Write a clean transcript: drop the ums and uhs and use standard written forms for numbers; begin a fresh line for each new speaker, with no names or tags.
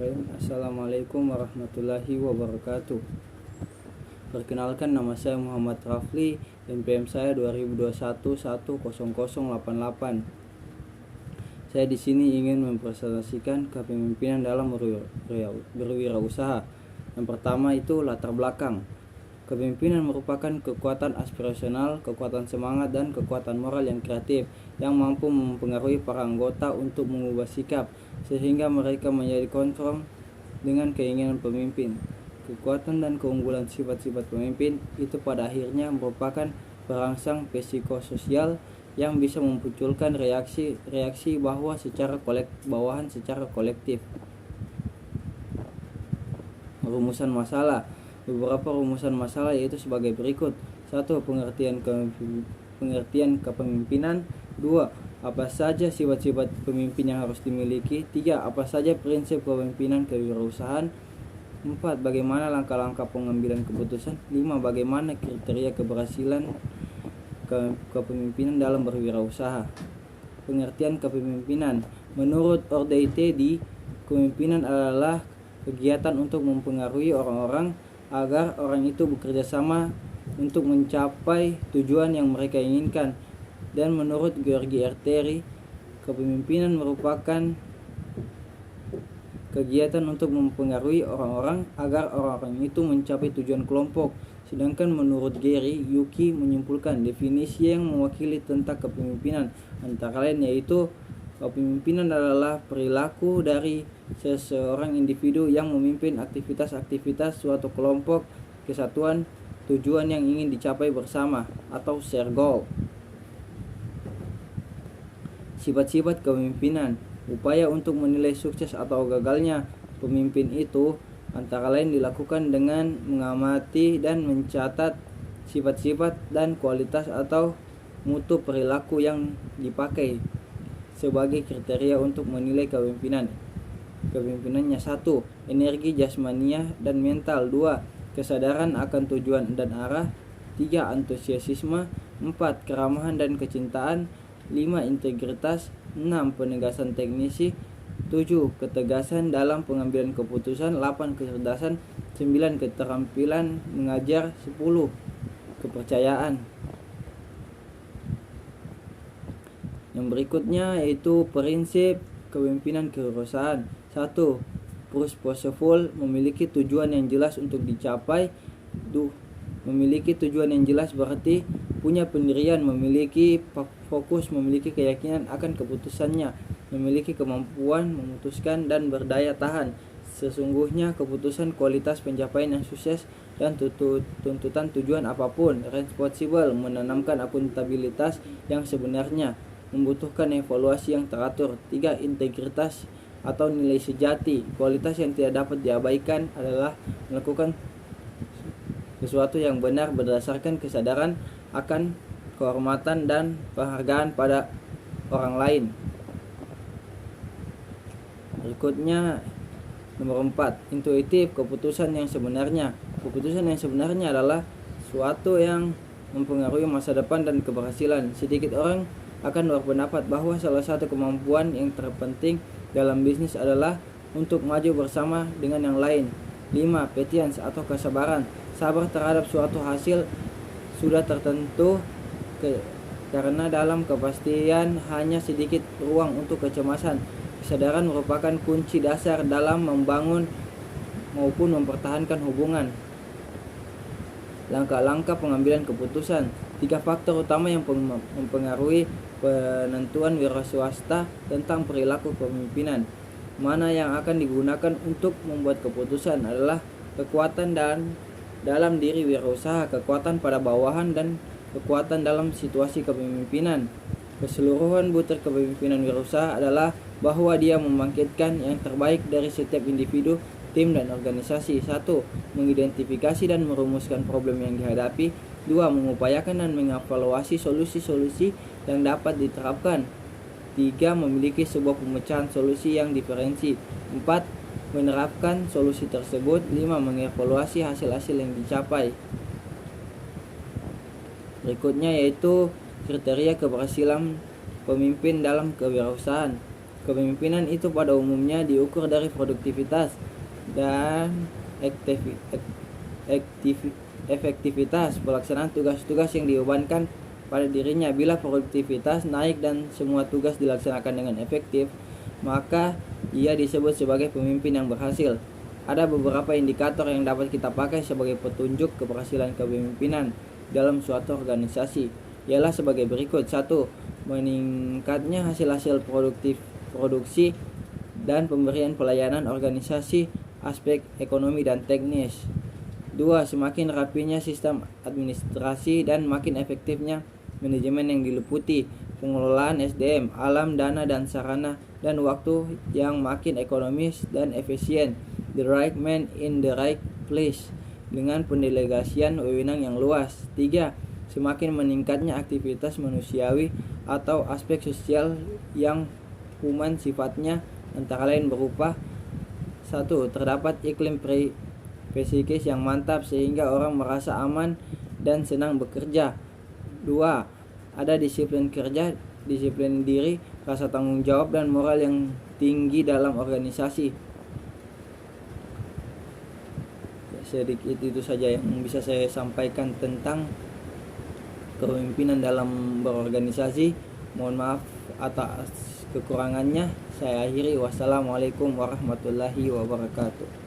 Bismillahirrahmanirrahim. Assalamualaikum warahmatullahi wabarakatuh. Perkenalkan, nama saya Muhammad Rafli, NPM saya 2021-10088. Saya di sini ingin mempresentasikan kepemimpinan dalam berwirausaha. Yang pertama itu latar belakang. Kepemimpinan merupakan kekuatan aspirasional, kekuatan semangat, dan kekuatan moral yang kreatif yang mampu mempengaruhi para anggota untuk mengubah sikap sehingga mereka menjadi konform dengan keinginan pemimpin. Kekuatan dan keunggulan sifat-sifat pemimpin itu pada akhirnya merupakan perangsang psikososial yang bisa memunculkan reaksi bawahan secara kolektif. Rumusan masalah. Beberapa rumusan masalah yaitu sebagai berikut. 1. Pengertian kepemimpinan. 2. Apa saja sifat-sifat pemimpin yang harus dimiliki. 3. Apa saja prinsip kepemimpinan kewirausahaan. 4. Bagaimana langkah-langkah pengambilan keputusan. 5. Bagaimana kriteria keberhasilan kepemimpinan dalam berwirausaha. Pengertian kepemimpinan. Menurut Ordeitedi, kepemimpinan adalah kegiatan untuk mempengaruhi orang-orang agar orang itu bekerja sama untuk mencapai tujuan yang mereka inginkan. Dan menurut Georgi Erteri, kepemimpinan merupakan kegiatan untuk mempengaruhi orang-orang agar orang-orang itu mencapai tujuan kelompok. Sedangkan menurut Gary, Yuki menyimpulkan definisi yang mewakili tentang kepemimpinan antara lain yaitu kepemimpinan adalah perilaku dari seseorang individu yang memimpin aktivitas-aktivitas suatu kelompok, kesatuan, tujuan yang ingin dicapai bersama atau share goal. Sifat-sifat kepemimpinan. Upaya untuk menilai sukses atau gagalnya pemimpin itu antara lain dilakukan dengan mengamati dan mencatat sifat-sifat dan kualitas atau mutu perilaku yang dipakai sebagai kriteria untuk menilai kepemimpinan. Kepimpinannya: 1. Energi jasmania dan mental. 2. Kesadaran akan tujuan dan arah. 3. Antusiasme. 4. Keramahan dan kecintaan. 5. Integritas. 6. Penegasan teknisi. 7. Ketegasan dalam pengambilan keputusan. 8. Kecerdasan. 9. Keterampilan mengajar. 10. Kepercayaan. Yang berikutnya yaitu prinsip kepemimpinan kewirausahaan. 1. Purposeful, memiliki tujuan yang jelas untuk dicapai. 2. Memiliki tujuan yang jelas berarti punya pendirian, memiliki fokus, memiliki keyakinan akan keputusannya, memiliki kemampuan memutuskan dan berdaya tahan. Sesungguhnya keputusan kualitas pencapaian yang sukses dan tuntutan tujuan apapun. Responsible, menanamkan akuntabilitas yang sebenarnya, membutuhkan evaluasi yang teratur. 3. Integritas atau nilai sejati, kualitas yang tidak dapat diabaikan adalah melakukan sesuatu yang benar berdasarkan kesadaran akan kehormatan dan penghargaan pada orang lain. Berikutnya nomor 4, intuitif, keputusan yang sebenarnya. Keputusan yang sebenarnya adalah suatu yang mempengaruhi masa depan dan keberhasilan. Sedikit orang akan berpendapat bahwa salah satu kemampuan yang terpenting dalam bisnis adalah untuk maju bersama dengan yang lain. 5. Patience atau kesabaran, sabar terhadap suatu hasil sudah tertentu karena dalam kepastian hanya sedikit ruang untuk kecemasan. Kesadaran merupakan kunci dasar dalam membangun maupun mempertahankan hubungan. Langkah-langkah pengambilan keputusan. 3 faktor utama yang mempengaruhi penentuan wiraswasta tentang perilaku kepemimpinan. Mana yang akan digunakan untuk membuat keputusan adalah kekuatan dan dalam diri wirausaha, kekuatan pada bawahan, dan kekuatan dalam situasi kepemimpinan. Keseluruhan butir kepemimpinan wirausaha adalah bahwa dia membangkitkan yang terbaik dari setiap individu, tim, dan organisasi. 1. Mengidentifikasi dan merumuskan problem yang dihadapi. 2. Mengupayakan dan mengevaluasi solusi-solusi yang dapat diterapkan. 3. Memiliki sebuah pemecahan solusi yang diferensi. 4. Menerapkan solusi tersebut. 5. Mengevaluasi hasil-hasil yang dicapai. Berikutnya yaitu kriteria keberhasilan pemimpin dalam kewirausahaan. Kepemimpinan itu pada umumnya diukur dari produktivitas dan efektivitas pelaksanaan tugas-tugas yang dibebankan pada dirinya. Bila produktivitas naik dan semua tugas dilaksanakan dengan efektif, maka ia disebut sebagai pemimpin yang berhasil. Ada beberapa indikator yang dapat kita pakai sebagai petunjuk keberhasilan kepemimpinan dalam suatu organisasi, ialah sebagai berikut. 1. Meningkatnya hasil-hasil produksi dan pemberian pelayanan organisasi, aspek ekonomi dan teknis. 2. Semakin rapinya sistem administrasi dan makin efektifnya manajemen yang diliputi pengelolaan SDM, alam, dana, dan sarana, dan waktu yang makin ekonomis dan efisien. The right man in the right place, dengan pendelegasian wewenang yang luas. 3. Semakin meningkatnya aktivitas manusiawi atau aspek sosial yang human sifatnya, antara lain berupa 1. Terdapat iklim psikis yang mantap sehingga orang merasa aman dan senang bekerja. 2. Ada disiplin kerja, disiplin diri, rasa tanggung jawab, dan moral yang tinggi dalam organisasi. Sedikit itu saja yang bisa saya sampaikan tentang kepemimpinan dalam berorganisasi. Mohon maaf atas kekurangannya. Saya akhiri. Wassalamualaikum warahmatullahi wabarakatuh.